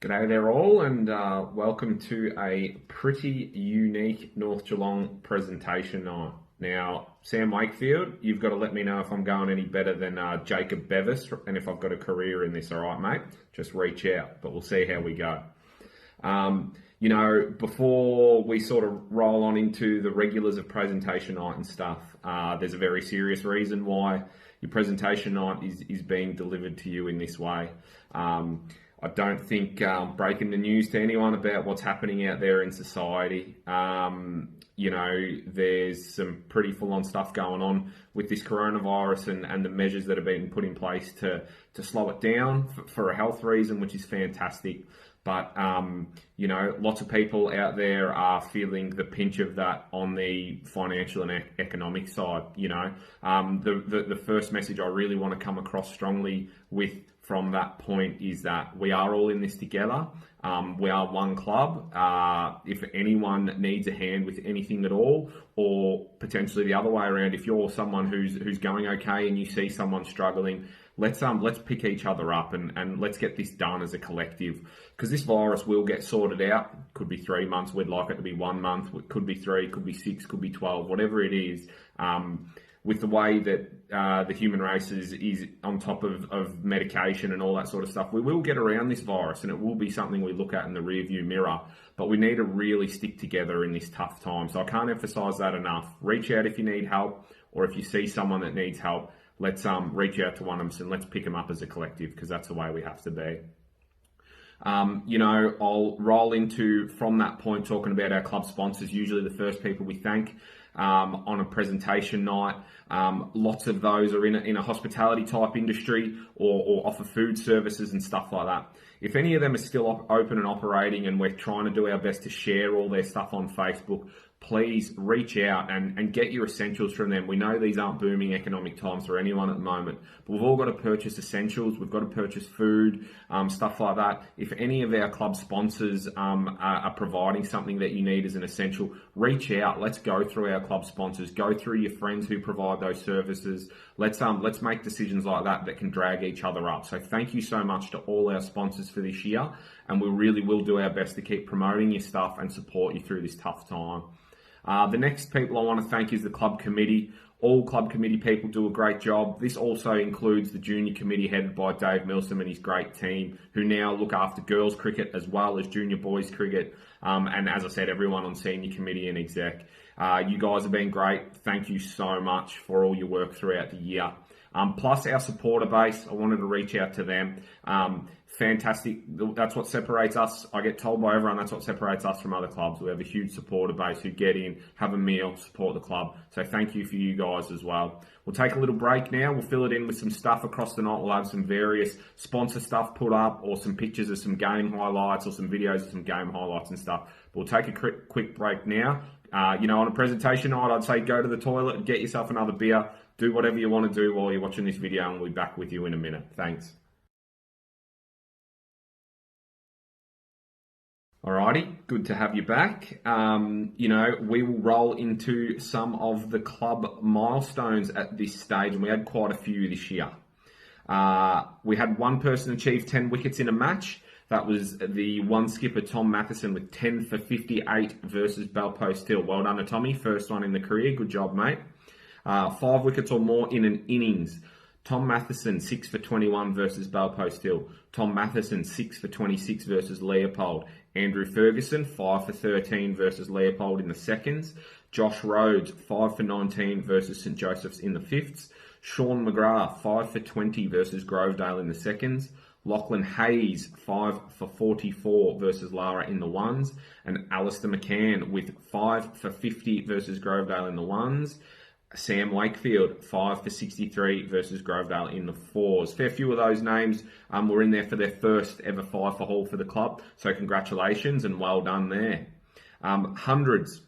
G'day there all, and welcome to a pretty unique North Geelong presentation night. Now, Sam Wakefield, you've got to let me know if I'm going any better than Jacob Bevis and if I've got a career in this, all right, mate? Just reach out, but we'll see how we go. Before we sort of roll on into the regulars of presentation night and stuff, there's a very serious reason why your presentation night is being delivered to you in this way. I don't think breaking the news to anyone about what's happening out there in society. There's some pretty full-on stuff going on with this coronavirus and the measures that have been put in place to slow it down for a health reason, which is fantastic. But, lots of people out there are feeling the pinch of that on the financial and economic side. The first message I really want to come across strongly with from that point is that we are all in this together. We are one club. If anyone needs a hand with anything at all, or potentially the other way around, if you're someone who's going okay and you see someone struggling, let's pick each other up and let's get this done as a collective, because this virus will get sorted out. Could be 3 months. We'd like it to be 1 month. It could be 3, could be 6, could be 12, whatever it is. With the way that the human race is on top of medication and all that sort of stuff, we will get around this virus and it will be something we look at in the rearview mirror. But we need to really stick together in this tough time. So I can't emphasize that enough. Reach out if you need help, or if you see someone that needs help, let's reach out to one of us and let's pick them up as a collective, because that's the way we have to be. I'll roll into from that point talking about our club sponsors, usually the first people we thank on a presentation night. Lots of those are in a hospitality type industry or offer food services and stuff like that. If any of them are still open and operating and we're trying to do our best to share all their stuff on Facebook, please reach out and get your essentials from them. We know these aren't booming economic times for anyone at the moment, but we've all got to purchase essentials. We've got to purchase food, stuff like that. If any of our club sponsors are providing something that you need as an essential, reach out. Let's go through our club sponsors, go through your friends who provide those services. Let's make decisions like that can drag each other up. So thank you so much to all our sponsors for this year, and we really will do our best to keep promoting your stuff and support you through this tough time. The next people I want to thank is the club committee. All club committee people do a great job. This also includes the junior committee headed by Dave Milsom and his great team, who now look after girls cricket as well as junior boys cricket. And as I said, everyone on senior committee and exec. You guys have been great. Thank you so much for all your work throughout the year. Plus our supporter base, I wanted to reach out to them. Fantastic. That's what separates us. I get told by everyone that's what separates us from other clubs. We have a huge supporter base who get in, have a meal, support the club. So thank you for you guys as well. We'll take a little break now. We'll fill it in with some stuff across the night. We'll have some various sponsor stuff put up, or some pictures of some game highlights, or some videos of some game highlights and stuff. But we'll take a quick break now. On a presentation night, I'd say go to the toilet and get yourself another beer. Do whatever you want to do while you're watching this video, and we'll be back with you in a minute. Thanks. Alrighty, good to have you back. We will roll into some of the club milestones at this stage, and we had quite a few this year. We had one person achieve 10 wickets in a match. That was the one skipper, Tom Matheson, with 10 for 58 versus Belpost Hill. Well done to Tommy, first one in the career. Good job, mate. 5 wickets or more in an innings. Tom Matheson, 6 for 21 versus Belpost Hill. Tom Matheson, 6 for 26 versus Leopold. Andrew Ferguson, 5 for 13 versus Leopold in the seconds. Josh Rhodes, 5 for 19 versus St Joseph's in the fifths. Sean McGrath, 5 for 20 versus Grovedale in the seconds. Lachlan Hayes, 5 for 44 versus Lara in the ones. And Alistair McCann with 5 for 50 versus Grovedale in the ones. Sam Wakefield, 5 for 63 versus Grovedale in the fours. Fair few of those names were in there for their first ever 5 for haul for the club. So congratulations and well done there. Hundreds.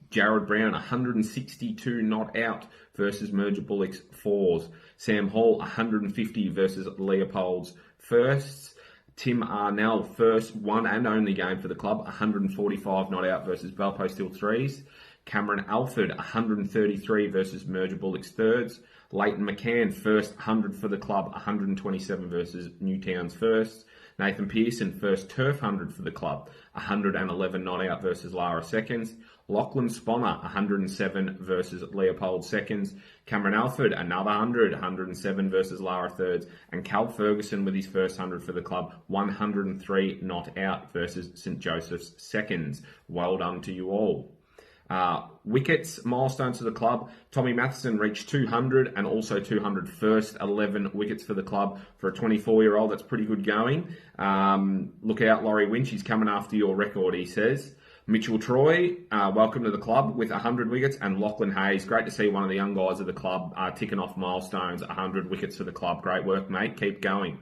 Jared Brown, 162 not out versus Merger Bullocks fours. Sam Hall, 150 versus Leopold's firsts. Tim Arnell, first one and only game for the club, 145 not out versus Belpost Hill threes. Cameron Alford, 133 versus Merger Bullocks thirds. Leighton McCann, first 100 for the club, 127 versus Newtown's first. Nathan Pearson, first turf 100 for the club, 111 not out versus Lara seconds. Lachlan Sponner, 107 versus Leopold seconds. Cameron Alford, another 100, 107 versus Lara thirds. And Cal Ferguson with his first 100 for the club, 103 not out versus St Joseph's seconds. Well done to you all. Wickets, milestones for the club. Tommy Matheson reached 200 and also 200 first 11 wickets for the club. For a 24-year-old, that's pretty good going. Look out, Laurie Winch, he's coming after your record, he says. Mitchell Troy, welcome to the club with 100 wickets. And Lachlan Hayes, great to see one of the young guys of the club ticking off milestones, 100 wickets for the club. Great work, mate. Keep going.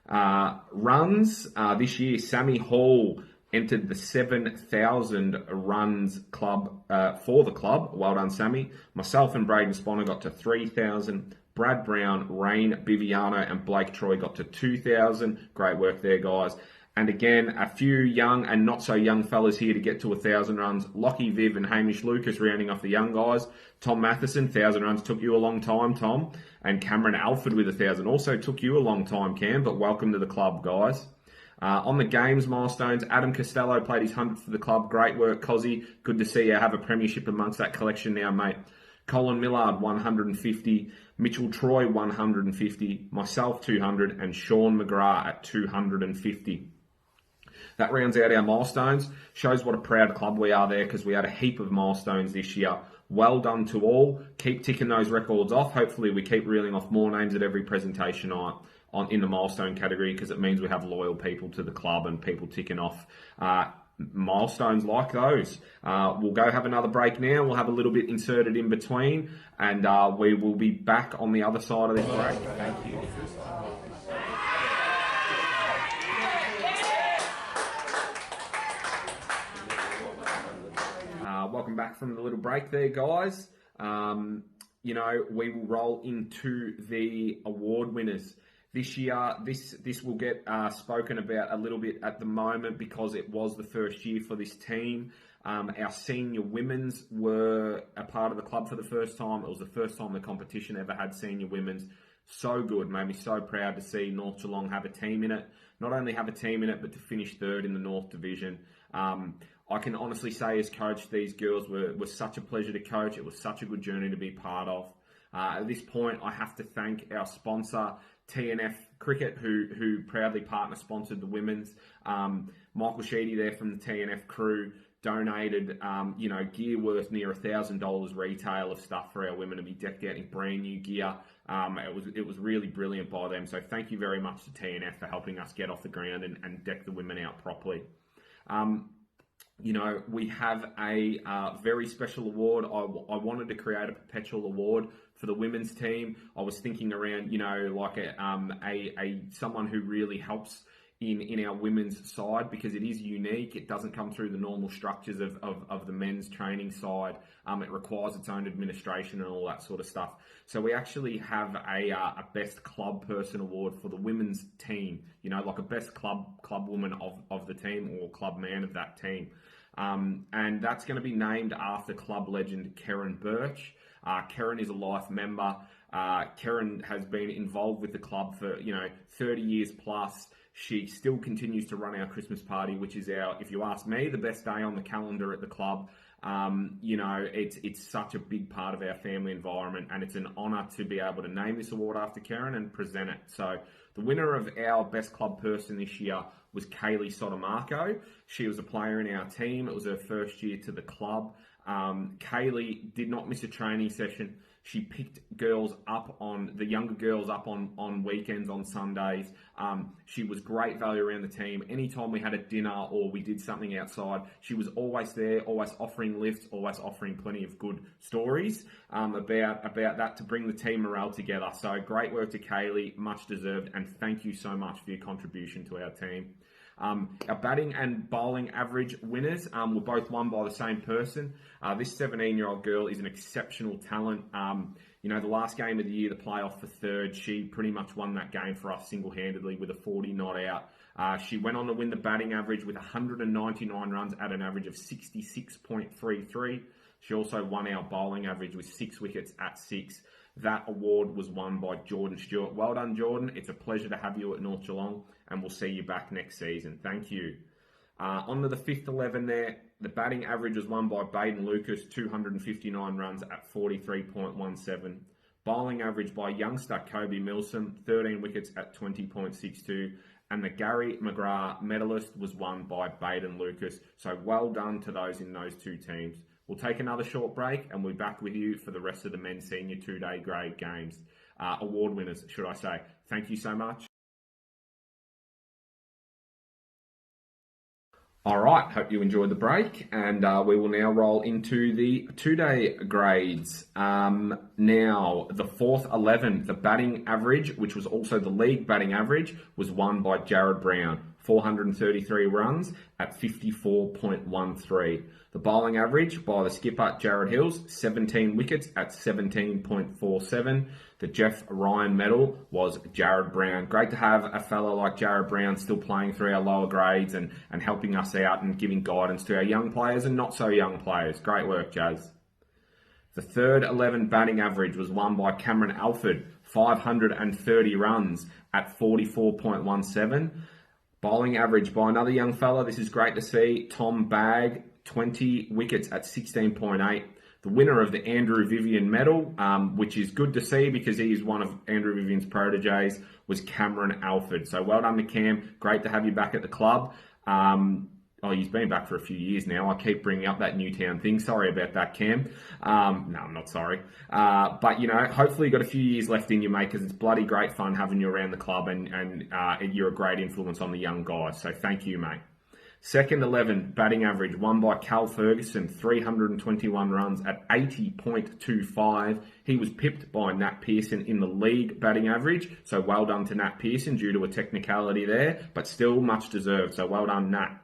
Runs, this year, Sammy Hall entered the 7,000 runs club for the club. Well done, Sammy. Myself and Braden Sponner got to 3,000. Brad Brown, Rain Biviano, and Blake Troy got to 2,000. Great work there, guys. And again, a few young and not so young fellas here to get to 1,000 runs. Lockie Viv and Hamish Lucas rounding off the young guys. Tom Matheson, 1,000 runs took you a long time, Tom. And Cameron Alford with 1,000 also took you a long time, Cam, but welcome to the club, guys. On the games milestones, Adam Costello played his 100th for the club. Great work, Cozzy. Good to see you have a premiership amongst that collection now, mate. Colin Millard, 150. Mitchell Troy, 150. Myself, 200. And Sean McGrath at 250. That rounds out our milestones. Shows what a proud club we are there because we had a heap of milestones this year. Well done to all. Keep ticking those records off. Hopefully we keep reeling off more names at every presentation night in the milestone category because it means we have loyal people to the club and people ticking off milestones like those. We'll go have another break now. We'll have a little bit inserted in between and we will be back on the other side of this break. Thank you. Welcome back from the little break there, guys. We will roll into the award winners. This year, this will get spoken about a little bit at the moment because it was the first year for this team. Our senior women's were a part of the club for the first time. It was the first time the competition ever had senior women's. So good, made me so proud to see North Geelong have a team in it. Not only have a team in it, but to finish third in the North Division. I can honestly say as coach, these girls were such a pleasure to coach. It was such a good journey to be part of. At this point, I have to thank our sponsor, TNF Cricket, who proudly partner sponsored the women's. Michael Sheedy there from the TNF crew donated, gear worth near $1,000 retail of stuff for our women to be decked out in brand new gear. It was really brilliant by them. So thank you very much to TNF for helping us get off the ground and deck the women out properly. We have a very special award. I wanted to create a perpetual award for the women's team. I was thinking around, like someone who really helps in our women's side because it is unique. It doesn't come through the normal structures of the men's training side. It requires its own administration and all that sort of stuff. So we actually have a best club person award for the women's team, like a best club woman of the team or club man of that team. And that's going to be named after club legend Karen Birch. Karen is a life member. Karen has been involved with the club for, 30 years plus. She still continues to run our Christmas party, which is if you ask me, the best day on the calendar at the club. It's such a big part of our family environment, and it's an honour to be able to name this award after Karen and present it. So the winner of our best club person this year was Kaylee Sotomarco. She was a player in our team. It was her first year to the club. Kaylee did not miss a training session. She picked the younger girls up on weekends, on Sundays. She was great value around the team. Anytime we had a dinner or we did something outside, she was always there, always offering lifts, always offering plenty of good stories about that to bring the team morale together. So great work to Kaylee, much deserved, and thank you so much for your contribution to our team. Our batting and bowling average winners were both won by the same person. This 17-year-old girl is an exceptional talent. The last game of the year, the playoff for third, she pretty much won that game for us single-handedly with a 40 not out. She went on to win the batting average with 199 runs at an average of 66.33. She also won our bowling average with 6 wickets at 6. That award was won by Jordan Stewart. Well done, Jordan. It's a pleasure to have you at North Geelong, and we'll see you back next season. Thank you. On to the fifth 11 there. The batting average was won by Baden Lucas, 259 runs at 43.17. Bowling average by youngster Kobe Milsom, 13 wickets at 20.62. And the Gary McGrath medalist was won by Baden Lucas. So well done to those in those two teams. We'll take another short break and we'll be back with you for the rest of the men's senior two-day grade games. Award winners, should I say. Thank you so much. All right, hope you enjoyed the break, and we will now roll into the two-day grades. Now, the fourth 11, the batting average, which was also the league batting average, was won by Jared Brown, 433 runs at 54.13. The bowling average by the skipper, Jared Hills, 17 wickets at 17.47. The Jeff Ryan medal was Jared Brown. Great to have a fellow like Jared Brown still playing through our lower grades and helping us out and giving guidance to our young players and not so young players. Great work, Jazz. The third 11 batting average was won by Cameron Alford, 530 runs at 44.17. Bowling average by another young fella, this is great to see, Tom Bagg, 20 wickets at 16.8. The winner of the Andrew Vivian medal, which is good to see because he is one of Andrew Vivian's proteges, was Cameron Alford. So well done to Cam. Great to have you back at the club. He's been back for a few years now. I keep bringing up that Newtown thing. Sorry about that, Cam. No, I'm not sorry. But, hopefully you've got a few years left in you, mate, because it's bloody great fun having you around the club and you're a great influence on the young guys. So thank you, mate. Second 11 batting average won by Cal Ferguson, 321 runs at 80.25. He was pipped by Nat Pearson in the league batting average. So well done to Nat Pearson due to a technicality there, but still much deserved. So well done, Nat.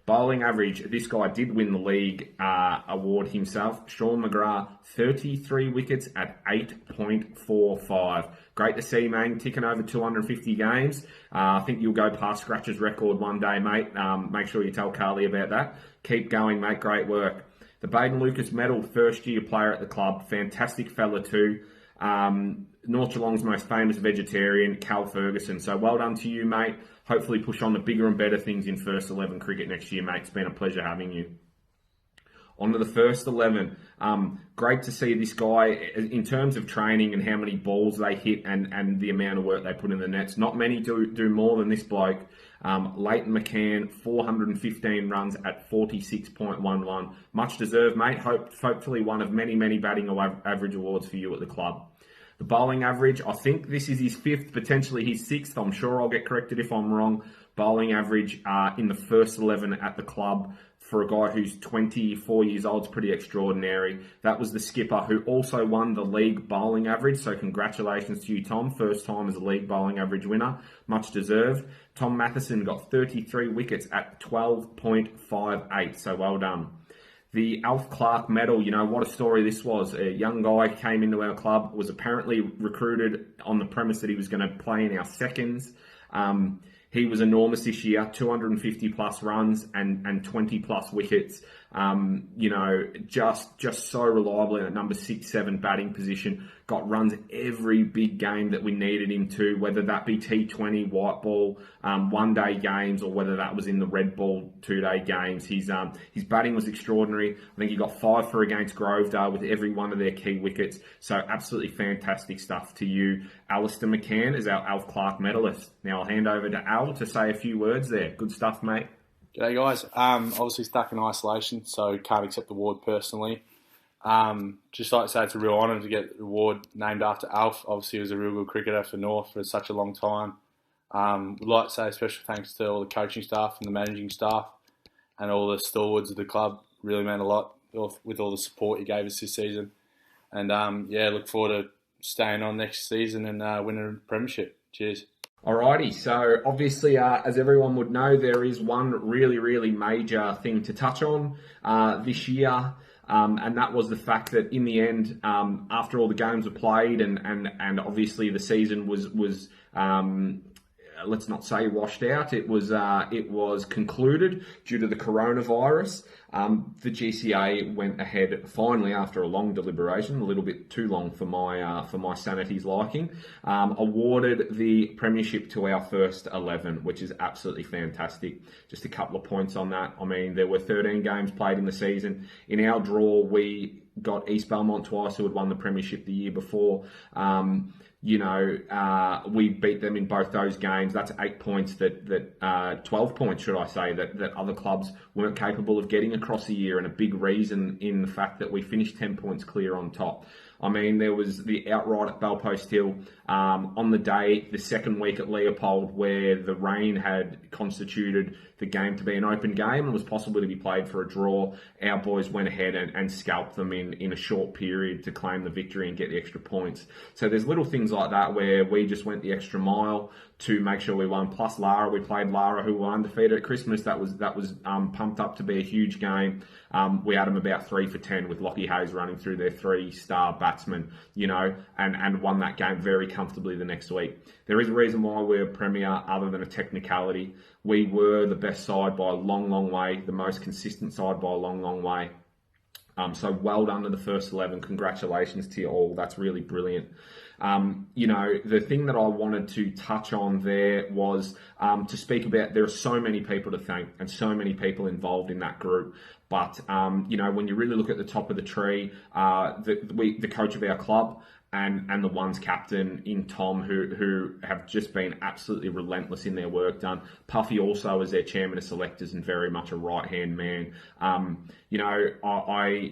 Bowling average, this guy did win the league award himself. Sean McGrath, 33 wickets at 8.45. Great to see, man. Ticking over 250 games. I think you'll go past Scratch's record one day, mate. Make sure you tell Carly about that. Keep going, mate. Great work. The Baden Lucas medal, first year player at the club. Fantastic fella too. North Geelong's most famous vegetarian, Cal Ferguson. So well done to you, mate. Hopefully push on to bigger and better things in first 11 cricket next year, mate. It's been a pleasure having you. On to the first 11. Great to see this guy in terms of training and how many balls they hit and the amount of work they put in the nets. Not many do more than this bloke. Leighton McCann, 415 runs at 46.11. Much deserved, mate. Hopefully one of many, many batting average awards for you at the club. The bowling average, I think this is his fifth, potentially his sixth. I'm sure I'll get corrected if I'm wrong. Bowling average in the first 11 at the club for a guy who's 24 years old is pretty extraordinary. That was the skipper who also won the league bowling average. So congratulations to you, Tom. First time as a league bowling average winner. Much deserved. Tom Matheson got 33 wickets at 12.58. So well done. The Alf Clark medal, what a story this was. A young guy came into our club, was apparently recruited on the premise that he was going to play in our seconds. He was enormous this year, 250 plus runs and 20 plus wickets. Just so reliable in that number 6-7 batting position. Got runs every big game that we needed him to, whether that be T20, white ball, one-day games, or whether that was in the red ball two-day games. His batting was extraordinary. I think he got 5 for against Grovedale with every one of their key wickets. So absolutely fantastic stuff to you. Alistair McCann is our Alf Clark medalist. Now I'll hand over to Al to say a few words there. Good stuff, mate. G'day guys. Obviously stuck in isolation, so can't accept the award personally. Just like to say it's a real honour to get the award named after Alf. Obviously he was a real good cricketer for North for such a long time. Would like to say a special thanks to all the coaching staff and the managing staff and all the stalwarts of the club. Really meant a lot with all the support he gave us this season. And look forward to staying on next season and winning a premiership. Cheers. Alrighty, so obviously, as everyone would know, there is one really, really major thing to touch on this year, and that was the fact that in the end, after all the games were played and obviously the season was let's not say washed out. It was concluded due to the coronavirus. The GCA went ahead finally after a long deliberation, a little bit too long for my sanity's liking. Awarded the premiership to our first 11, which is absolutely fantastic. Just a couple of points on that. I mean, there were 13 games played in the season. In our draw, we got East Belmont twice, who had won the premiership the year before. We beat them in both those games. That's 8 points 12 points, should I say, that other clubs weren't capable of getting across a year, and a big reason in the fact that we finished 10 points clear on top. I mean, there was the outright at Bellpost Hill on the day, the second week at Leopold, where the rain had constituted the game to be an open game and was possible to be played for a draw. Our boys went ahead and scalped them in a short period to claim the victory and get the extra points. So there's little things like that where we just went the extra mile to make sure we won. Plus Lara, we played Lara, who were undefeated at Christmas. That was pumped up to be a huge game. We had them about 3 for 10 with Lockie Hayes running through their 3-star batsmen, and won that game very comfortably the next week. There is a reason why we're Premier other than a technicality. We were the best side by a long, long way, the most consistent side by a long, long way. So well done to the first 11. Congratulations to you all. That's really brilliant. The thing that I wanted to touch on there was to speak about, there are so many people to thank and so many people involved in that group. But, when you really look at the top of the tree, the coach of our club, and the ones captain in Tom, who have just been absolutely relentless in their work done. Puffy also is their chairman of selectors and very much a right-hand man. I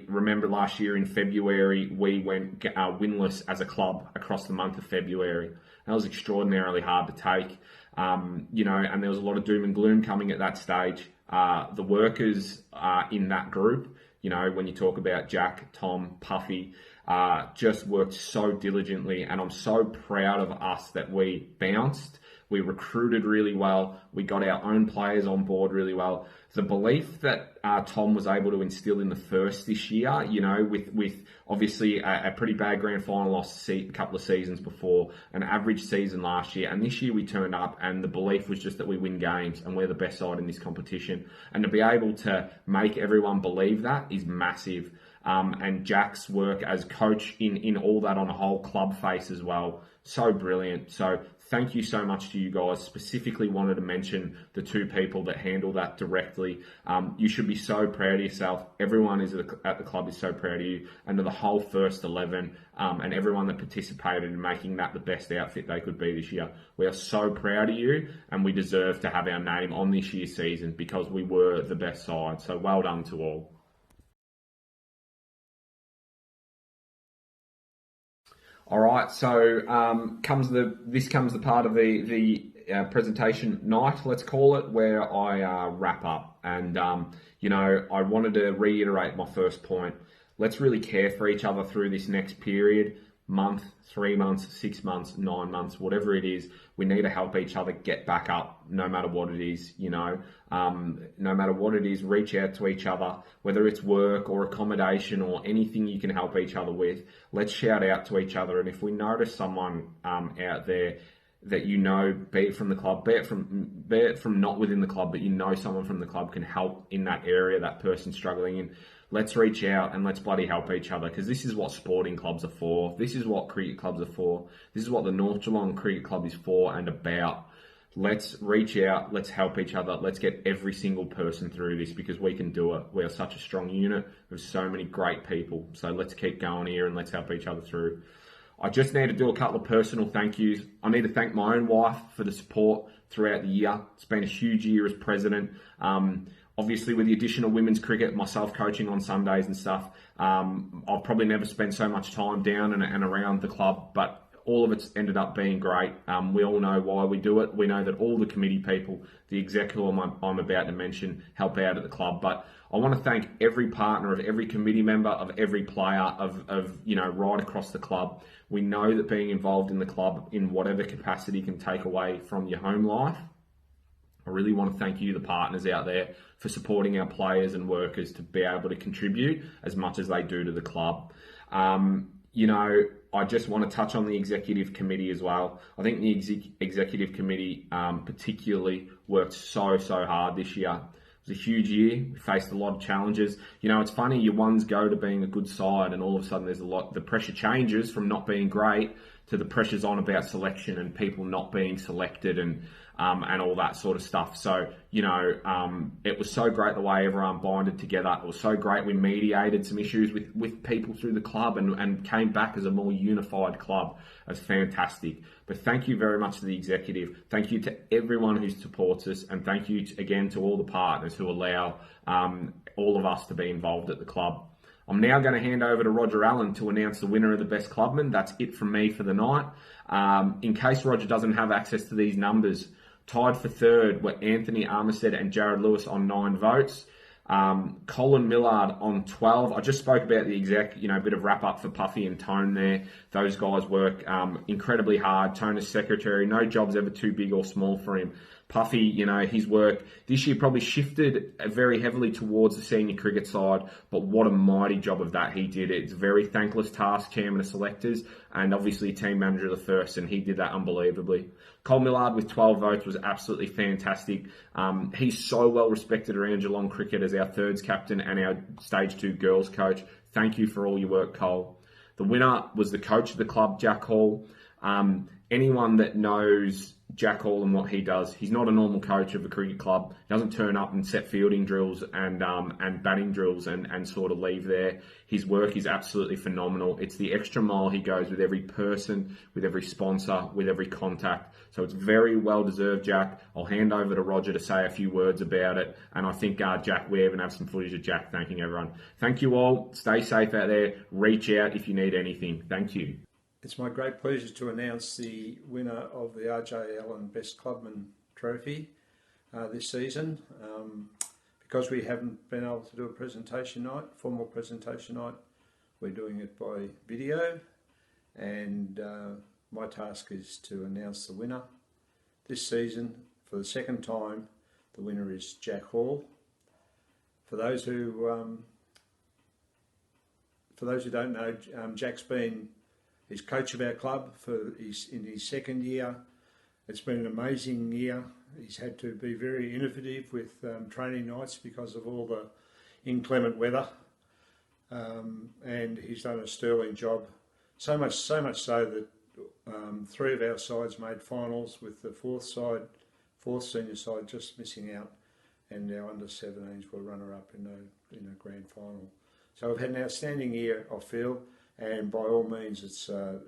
remember last year in February, we went winless as a club across the month of February. That was extraordinarily hard to take, and there was a lot of doom and gloom coming at that stage. The workers in that group, when you talk about Jack, Tom, Puffy, just worked so diligently, and I'm so proud of us that we bounced. We recruited really well. We got our own players on board really well. The belief that Tom was able to instill in the first this year, with obviously a pretty bad grand final loss a couple of seasons before, an average season last year, and this year we turned up and the belief was just that we win games and we're the best side in this competition. And to be able to make everyone believe that is massive. And Jack's work as coach in all that on a whole club face as well, so brilliant. So thank you so much to you guys. Specifically wanted to mention the two people that handle that directly. You should be so proud of yourself. Everyone at the club is so proud of you, and to the whole first 11 and everyone that participated in making that the best outfit they could be this year. We are so proud of you, and we deserve to have our name on this year's season because we were the best side. So well done to all. All right, so comes the part of the presentation night, let's call it, where I wrap up. And I wanted to reiterate my first point. Let's really care for each other through this next period, month, 3 months, 6 months, 9 months, whatever it is. We need to help each other get back up, no matter what it is, no matter what it is, reach out to each other, whether it's work or accommodation or anything you can help each other with. Let's shout out to each other. And if we notice someone out there that be it from the club, be it from not within the club, but someone from the club can help in that area, that person struggling in, let's reach out and let's bloody help each other, because this is what sporting clubs are for. This is what cricket clubs are for. This is what the North Geelong Cricket Club is for and about. Let's reach out. Let's help each other. Let's get every single person through this, because we can do it. We are such a strong unit with so many great people. So let's keep going here and let's help each other through. I just need to do a couple of personal thank yous. I need to thank my own wife for the support throughout the year. It's been a huge year as president. Obviously, with the addition of women's cricket, myself coaching on Sundays and stuff, I'll probably never spend so much time down and around the club, but all of it's ended up being great. We all know why we do it. We know that all the committee people, the executive I'm about to mention, help out at the club. But I want to thank every partner of every committee member, of every player, of right across the club. We know that being involved in the club in whatever capacity can take away from your home life. I really want to thank you, the partners out there, for supporting our players and workers to be able to contribute as much as they do to the club. I just want to touch on the executive committee as well. I think the executive committee particularly worked so hard this year. It was a huge year. We faced a lot of challenges. You know, it's funny, your ones go to being a good side, and all of a sudden the pressure changes from not being great to the pressures on about selection and people not being selected and all that sort of stuff. So, you know, it was so great the way everyone bonded together. It was so great. We mediated some issues with people through the club and came back as a more unified club. It's fantastic. But thank you very much to the executive. Thank you to everyone who supports us. And thank you again to all the partners who allow all of us to be involved at the club. I'm now going to hand over to Roger Allen to announce the winner of the Best Clubman. That's it from me for the night. In case Roger doesn't have access to these numbers, tied for third were Anthony Armistead and Jared Lewis on 9 votes. Colin Millard on 12. I just spoke about the exec, you know, a bit of wrap up for Puffy and Tone there. Those guys work incredibly hard. Tone is secretary. No job's ever too big or small for him. Puffy, you know, his work this year probably shifted very heavily towards the senior cricket side, but what a mighty job of that he did. It's a very thankless task, chairman of selectors, and obviously team manager of the first, and he did that unbelievably. Cole Millard with 12 votes was absolutely fantastic. He's so well respected around Geelong cricket as our thirds captain and our stage 2 girls coach. Thank you for all your work, Cole. The winner was the coach of the club, Jack Hall. Anyone that knows Jack Hall and what he does, he's not a normal coach of a cricket club. He doesn't turn up and set fielding drills and batting drills and sort of leave there. His work is absolutely phenomenal. It's the extra mile he goes with every person, with every sponsor, with every contact. So it's very well deserved, Jack. I'll hand over to Roger to say a few words about it. And I think, Jack, we even have some footage of Jack thanking everyone. Thank you all. Stay safe out there. Reach out if you need anything. Thank you. It's my great pleasure to announce the winner of the RJ Allen Best Clubman Trophy this season. Because we haven't been able to do a formal presentation night, we're doing it by video, and my task is to announce the winner. This season, for the second time, the winner is Jack Hall. For those who don't know, he's coach of our club in his second year. It's been an amazing year. He's had to be very innovative with training nights because of all the inclement weather, and he's done a sterling job. So much so that 3 of our sides made finals, with the fourth senior side just missing out, and our under-17s were runner-up in a grand final. So we've had an outstanding year, I feel. And by all means, it's a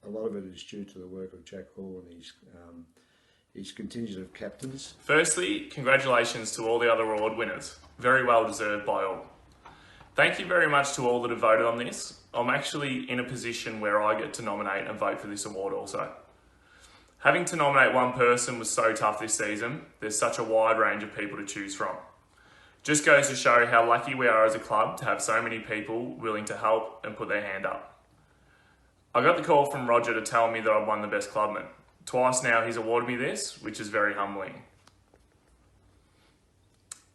lot of it is due to the work of Jack Hall and his contingent of captains. Firstly, congratulations to all the other award winners. Very well deserved by all. Thank you very much to all that have voted on this. I'm actually in a position where I get to nominate and vote for this award also. Having to nominate one person was so tough this season. There's such a wide range of people to choose from. Just goes to show how lucky we are as a club to have so many people willing to help and put their hand up. I got the call from Roger to tell me that I've won the Best Clubman. Twice now he's awarded me this, which is very humbling.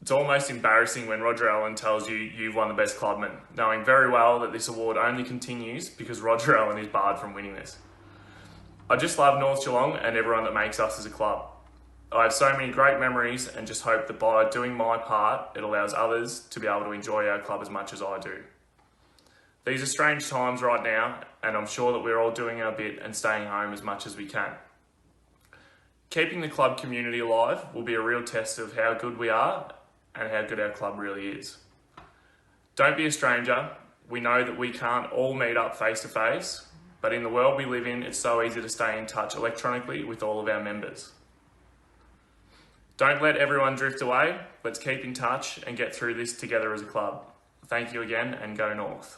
It's almost embarrassing when Roger Allen tells you you've won the Best Clubman, knowing very well that this award only continues because Roger Allen is barred from winning this. I just love North Geelong and everyone that makes us as a club. I have so many great memories and just hope that by doing my part, it allows others to be able to enjoy our club as much as I do. These are strange times right now, and I'm sure that we're all doing our bit and staying home as much as we can. Keeping the club community alive will be a real test of how good we are and how good our club really is. Don't be a stranger. We know that we can't all meet up face to face, but in the world we live in, it's so easy to stay in touch electronically with all of our members. Don't let everyone drift away. Let's keep in touch and get through this together as a club. Thank you again, and go North.